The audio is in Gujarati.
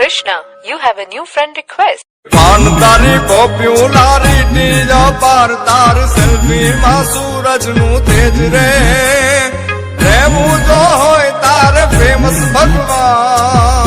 Krishna, you have a new friend request. પાન તારી પોપ્યુલારિટી પાર તાર સેલ્ફી માં સૂરજ નું તેજ રે રહેવું જો હોય તારે ફેમસ ભગવાન